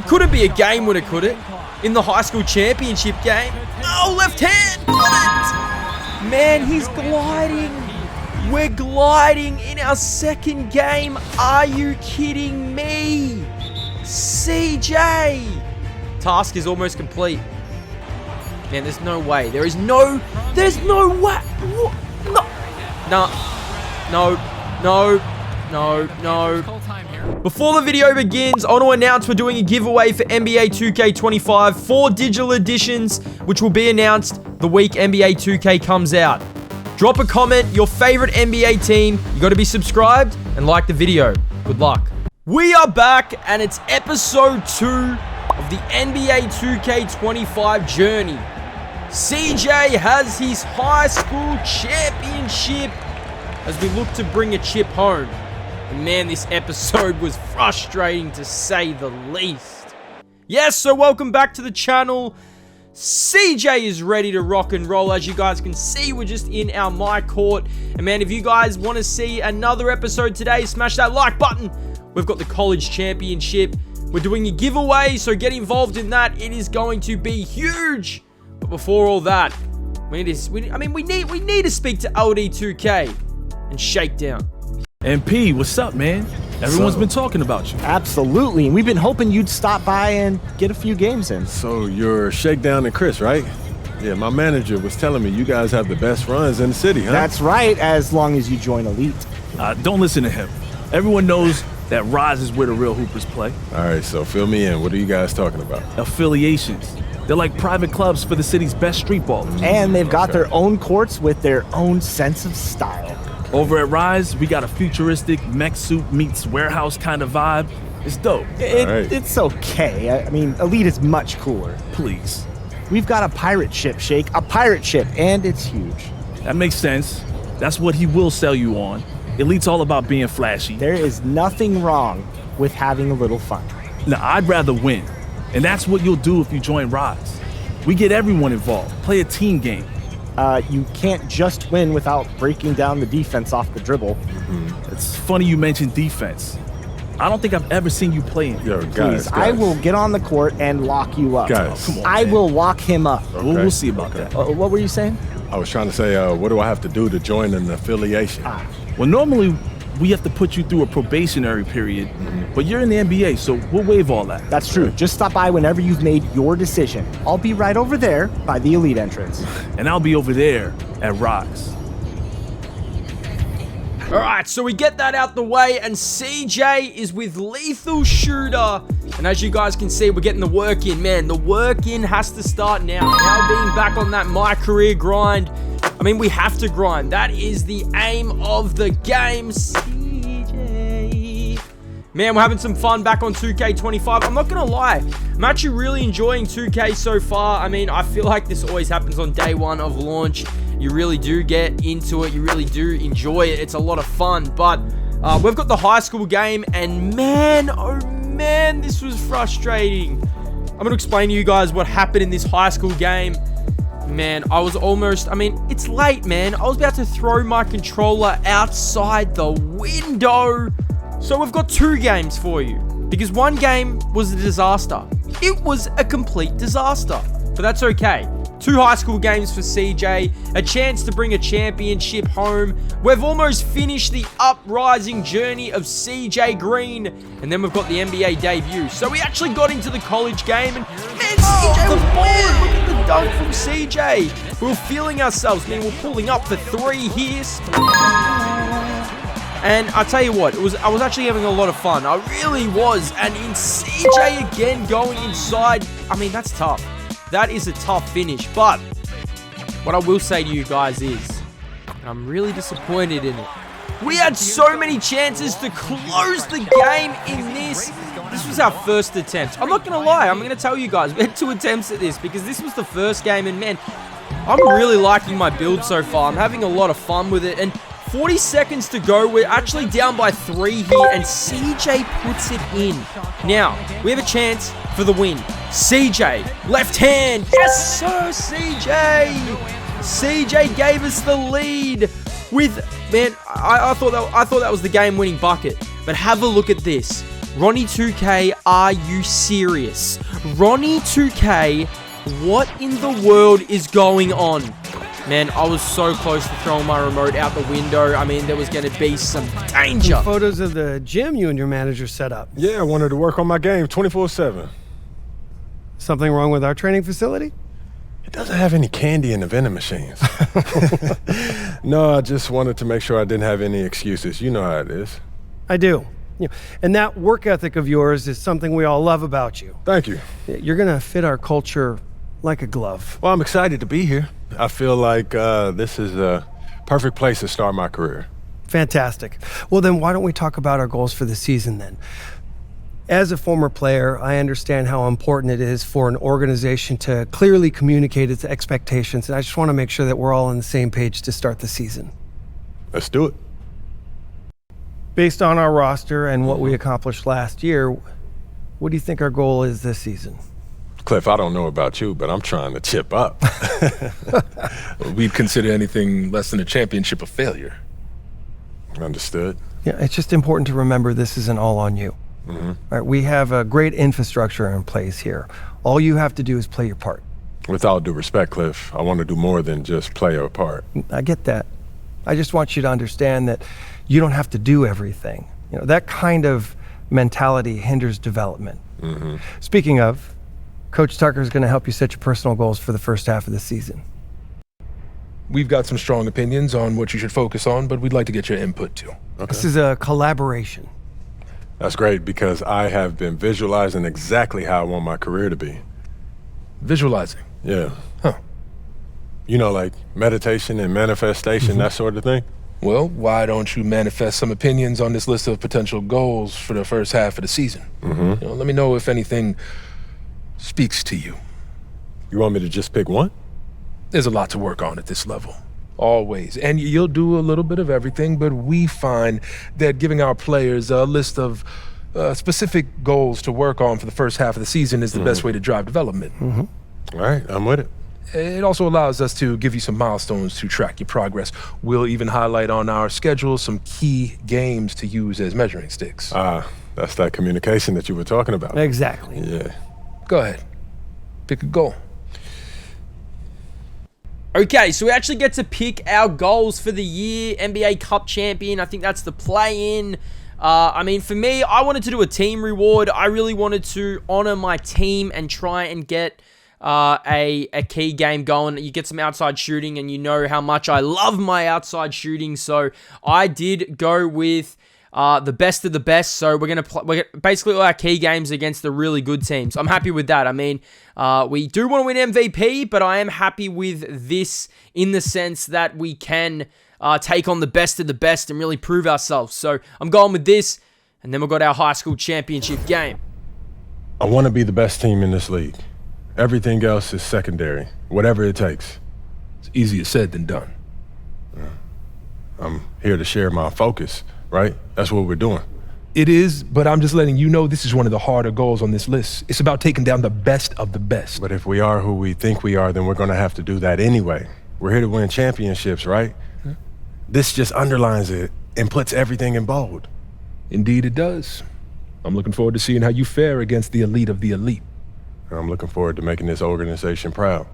couldn't be a game winner, could it? In the high school championship game. Oh, left hand. Got it. Man, he's gliding. We're gliding in our second game. Are you kidding me? CJ. Task is almost complete. Man, there's no way. There's no way. No. Before the video begins, I want to announce we're doing a giveaway for NBA 2K25, 4 digital editions, which will be announced the week NBA 2K comes out. Drop a comment, your favorite NBA team. You got to be subscribed and like the video. Good luck. We are back, and it's episode 2 of the NBA 2K25 journey. CJ has his high school championship as we look to bring a chip home. And man, this episode was frustrating to say the least. Yes, so welcome back to the channel. CJ is ready to rock and roll. As you guys can see, we're just in our my court. And man, if you guys want to see another episode today, smash that like button. We've got the college championship. We're doing a giveaway, so get involved in that. It is going to be huge. But before all that, we need to speak to LD2K and Shakedown. MP, what's up, man? Everyone's been talking about you. Absolutely, and we've been hoping you'd stop by and get a few games in. So you're Shakedown and Chris, right? Yeah, my manager was telling me you guys have the best runs in the city, huh? That's right, as long as you join Elite. Don't listen to him. Everyone knows that Rise is where the real hoopers play. All right, so fill me in. What are you guys talking about? Affiliations. They're like private clubs for the city's best street ballers. And they've got their own courts with their own sense of style. Over at Rise, we got a futuristic mech suit meets warehouse kind of vibe. It's dope. It's okay. I mean, Elite is much cooler. Please. We've got a pirate ship, Shake. A pirate ship, and it's huge. That makes sense. That's what he will sell you on. Elite's all about being flashy. There is nothing wrong with having a little fun. Now, I'd rather win. And that's what you'll do if you join Rise. We get everyone involved. Play a team game. You can't just win without breaking down the defense off the dribble. It's funny you mentioned defense. I don't think I've ever seen you play it. Yo, guys, I will get on the court and lock you up. Guys. Come on, I man. will lock him up. Okay. We'll see about that. What were you saying? I was trying to say, what do I have to do to join an affiliation? Well, normally we have to put you through a probationary period, but you're in the NBA, so we'll waive all that. That's true. Just stop by whenever you've made your decision. I'll be right over there by the Elite entrance. And I'll be over there at Rise. Alright, so we get that out the way, and CJ is with Lethal Shooter. And as you guys can see, we're getting the work in. Man, the work in has to start now. Now being back on that My Career grind. I mean, we have to grind. That is the aim of the game, CJ. Man, we're having some fun back on 2K25. I'm not going to lie. I'm actually really enjoying 2K so far. I mean, I feel like this always happens on day one of launch. You really do get into it. You really do enjoy it. It's a lot of fun. But we've got the high school game. And man, oh man, this was frustrating. I'm going to explain to you guys what happened in this high school game. Man, I was almost, it's late, man. I was about to throw my controller outside the window. So we've got 2 games for you. Because one game was a disaster. It was a complete disaster. But that's okay. 2 high school games for CJ, a chance to bring a championship home. We've almost finished the uprising journey of CJ Green, and then we've got the NBA debut. So we actually got into the college game, and man, CJ was balling. Look at the dunk from CJ. We were feeling ourselves, man. We're pulling up for 3 here. And I tell you what, I was actually having a lot of fun. I really was. And in CJ again going inside, that's tough. That is a tough finish, but what I will say to you guys is, I'm really disappointed in it. We had so many chances to close the game in this. This was our first attempt. I'm not going to lie. I'm going to tell you guys, we had 2 attempts at this because this was the first game, and man, I'm really liking my build so far. I'm having a lot of fun with it, and 40 seconds to go. We're actually down by 3 here, and CJ puts it in. Now, we have a chance for the win. CJ, left hand. Yes, sir, CJ. CJ gave us the lead with, man, I thought that was the game-winning bucket. But have a look at this. Ronnie 2K, are you serious? Ronnie 2K, what in the world is going on? Man, I was so close to throwing my remote out the window. I mean, there was going to be some danger. Photos of the gym you and your manager set up. Yeah, I wanted to work on my game 24/7. Something wrong with our training facility? It doesn't have any candy in the vending machines. No, I just wanted to make sure I didn't have any excuses. You know how it is. I do. And that work ethic of yours is something we all love about you. Thank you. You're going to fit our culture like a glove. Well, I'm excited to be here. I feel like this is a perfect place to start my career. Fantastic. Well, then why don't we talk about our goals for the season then? As a former player, I understand how important it is for an organization to clearly communicate its expectations, and I just want to make sure that we're all on the same page to start the season. Let's do it. Based on our roster and what we accomplished last year, what do you think our goal is this season? Cliff, I don't know about you, but I'm trying to chip up. We'd consider anything less than a championship a failure. Understood. Yeah, it's just important to remember this isn't all on you. All right, we have a great infrastructure in place here. All you have to do is play your part. With all due respect, Cliff, I want to do more than just play a part. I get that. I just want you to understand that you don't have to do everything. That kind of mentality hinders development. Speaking of, Coach Tucker is going to help you set your personal goals for the first half of the season. We've got some strong opinions on what you should focus on, but we'd like to get your input too. Okay. This is a collaboration. That's great because I have been visualizing exactly how I want my career to be. Visualizing? Yeah. Huh. You know, like meditation and manifestation, that sort of thing? Well, why don't you manifest some opinions on this list of potential goals for the first half of the season? Let me know if anything speaks to you. You want me to just pick one? There's a lot to work on at this level. Always. And you'll do a little bit of everything, but we find that giving our players a list of specific goals to work on for the first half of the season is the best way to drive development. All right, I'm with it. It also allows us to give you some milestones to track your progress. We'll even highlight on our schedule some key games to use as measuring sticks. That's that communication that you were talking about. Exactly. Yeah. Go ahead. Pick a goal. Okay, so we actually get to pick our goals for the year. NBA Cup champion, I think that's the play-in. I mean, for me, I wanted to do a team reward. I really wanted to honor my team and try and get a key game going. You get some outside shooting, and you know how much I love my outside shooting. So I did go with the best of the best. So we're gonna basically all our key games against the really good teams. I'm happy with that. I mean, we do want to win MVP, but I am happy with this in the sense that we can take on the best of the best and really prove ourselves. So I'm going with this, and then we've got our high school championship game. I want to be the best team in this league. Everything else is secondary, whatever it takes. It's easier said than done. I'm here to share my focus, right? That's what we're doing. It is, but I'm just letting you know this is one of the harder goals on this list. It's about taking down the best of the best. But if we are who we think we are, then we're going to have to do that anyway. We're here to win championships, right? This just underlines it and puts everything in bold. Indeed it does. I'm looking forward to seeing how you fare against the elite of the elite. I'm looking forward to making this organization proud.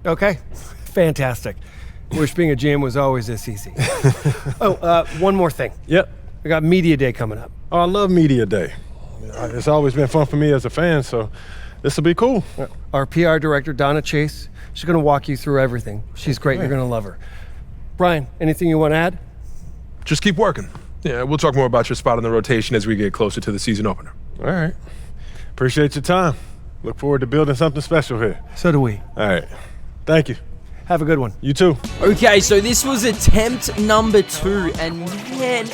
Okay, fantastic. Wish being a GM was always this easy. One more thing. Yep. We got Media Day coming up. Oh, I love Media Day. It's always been fun for me as a fan, so this will be cool. Our PR director, Donna Chase, she's going to walk you through everything. She's great. You're going to love her. Brian, anything you want to add? Just keep working. Yeah, we'll talk more about your spot in the rotation as we get closer to the season opener. All right. Appreciate your time. Look forward to building something special here. So do we. All right. Thank you. Have a good one. You too. Okay, so this was attempt number 2, and man,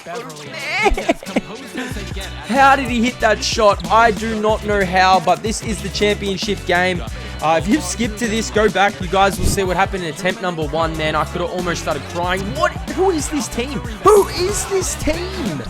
how did he hit that shot? I do not know how, but this is the championship game. If you've skipped to this, go back. You guys will see what happened in attempt number 1, man. I could have almost started crying. Who is this team? Who is this team?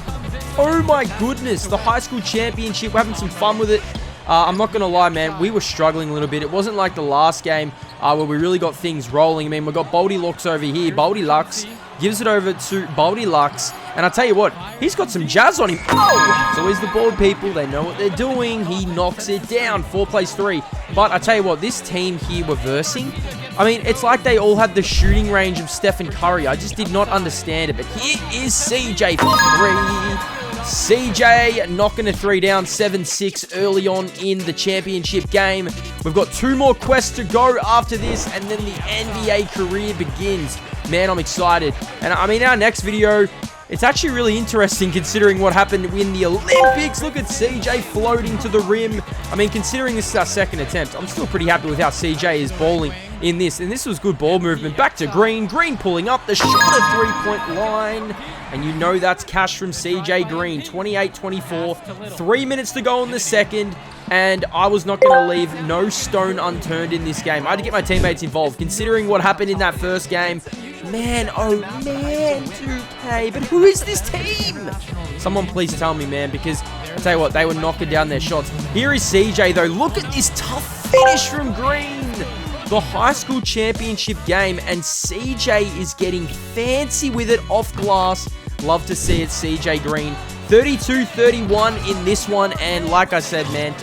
Oh my goodness, the high school championship. We're having some fun with it. I'm not going to lie, man. We were struggling a little bit. It wasn't like the last game where we really got things rolling. I mean, we've got Baldy Lux over here. Baldy Lux gives it over to Baldy Lux. And I tell you what, he's got some jazz on him. Oh! So is the board people. They know what they're doing. He knocks it down. 4 plays 3. But I tell you what, this team here were versing. I mean, it's like they all had the shooting range of Stephen Curry. I just did not understand it. But here is CJ for 3. CJ knocking a 3 down, 7-6 early on in the championship game. We've got 2 more quests to go after this, and then the NBA career begins. Man, I'm excited. And I mean, our next video, it's actually really interesting considering what happened in the Olympics. Look at CJ floating to the rim. I mean, considering this is our second attempt, I'm still pretty happy with how CJ is balling in this. And this was good ball movement. Back to Green. Green pulling up the shorter 3-point line. And you know that's cash from CJ Green. 28-24. 3 minutes to go in the second. And I was not going to leave no stone unturned in this game. I had to get my teammates involved. Considering what happened in that first game, man, oh man, 2K. But who is this team? Someone please tell me, man, because I'll tell you what, they were knocking down their shots. Here is CJ, though. Look at this tough finish from Green. The high school championship game, and CJ is getting fancy with it off glass. Love to see it, CJ Green. 32-31 in this one, and like I said, man,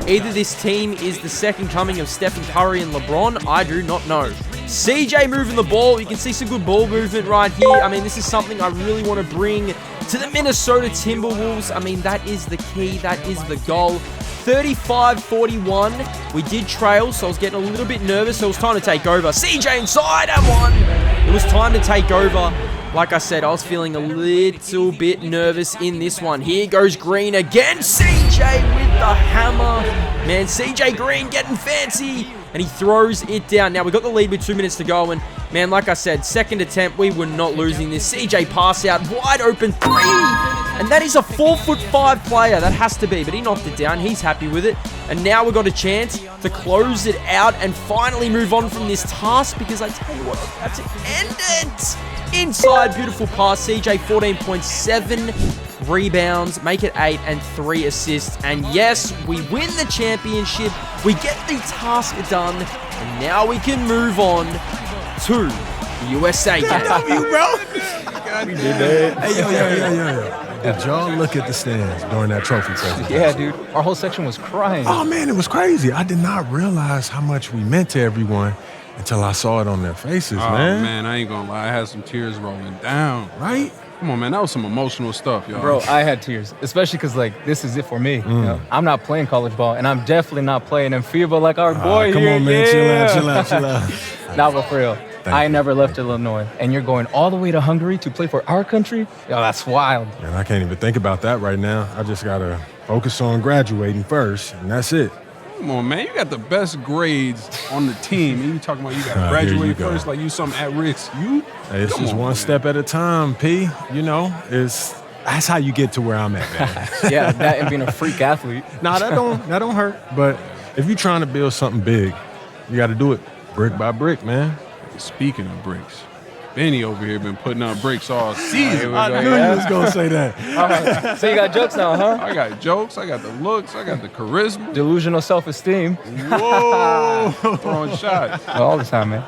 either this team is the second coming of Stephen Curry and LeBron, I do not know. CJ moving the ball. You can see some good ball movement right here. I mean, this is something I really want to bring to the Minnesota Timberwolves. I mean, that is the key. That is the goal. 35-41. We did trail, so I was getting a little bit nervous, so it was time to take over. CJ inside and 1. It was time to take over. Like I said, I was feeling a little bit nervous in this one. Here goes Green again. CJ with the hammer. Man, CJ Green getting fancy. And he throws it down. Now, we got the lead with 2 minutes to go. And, man, like I said, second attempt, we were not losing this. CJ pass out, wide open 3. And that is a 4'5" player. That has to be. But he knocked it down. He's happy with it. And now we've got a chance to close it out and finally move on from this task. Because I tell you what, I'm about to end it. Inside, beautiful pass. CJ 14.7 rebounds, make it 8 and 3 assists. And yes, we win the championship. We get the task done. And now we can move on to the USA game. W, bro. We did that. Hey, yo. Did y'all look at the stands during that trophy presentation? Yeah, dude. Our whole section was crying. Oh, man, it was crazy. I did not realize how much we meant to everyone until I saw it on their faces, man. Oh, man, I ain't gonna lie. I had some tears rolling down. Right? Come on, man. That was some emotional stuff, y'all. Bro, I had tears, especially because, like, this is it for me. You know? I'm not playing college ball, and I'm definitely not playing in FIBA like our boy come here. on, man. Yeah. Chill out. Nah, but for real. I never left Illinois, and you're going all the way to Hungary to play for our country? Yo, that's wild. Man, I can't even think about that right now. I just got to focus on graduating first, and that's it. Come on, man. You got the best grades on the team, and you talking about you got to Here you graduate go. first like you something at risk. You? Hey, it's Come just on, one man. step at a time, P. You know, that's how you get to where I'm at, man. Yeah, that and being a freak athlete. Nah, that don't hurt. But if you're trying to build something big, you got to do it brick by brick, man. Speaking of bricks, Benny over here been putting up bricks all season. I knew you was gonna say that. All right. So you got jokes now, huh? I got jokes. I got the looks. I got the charisma. Delusional self-esteem. Whoa. Throwing shots. All the time, man.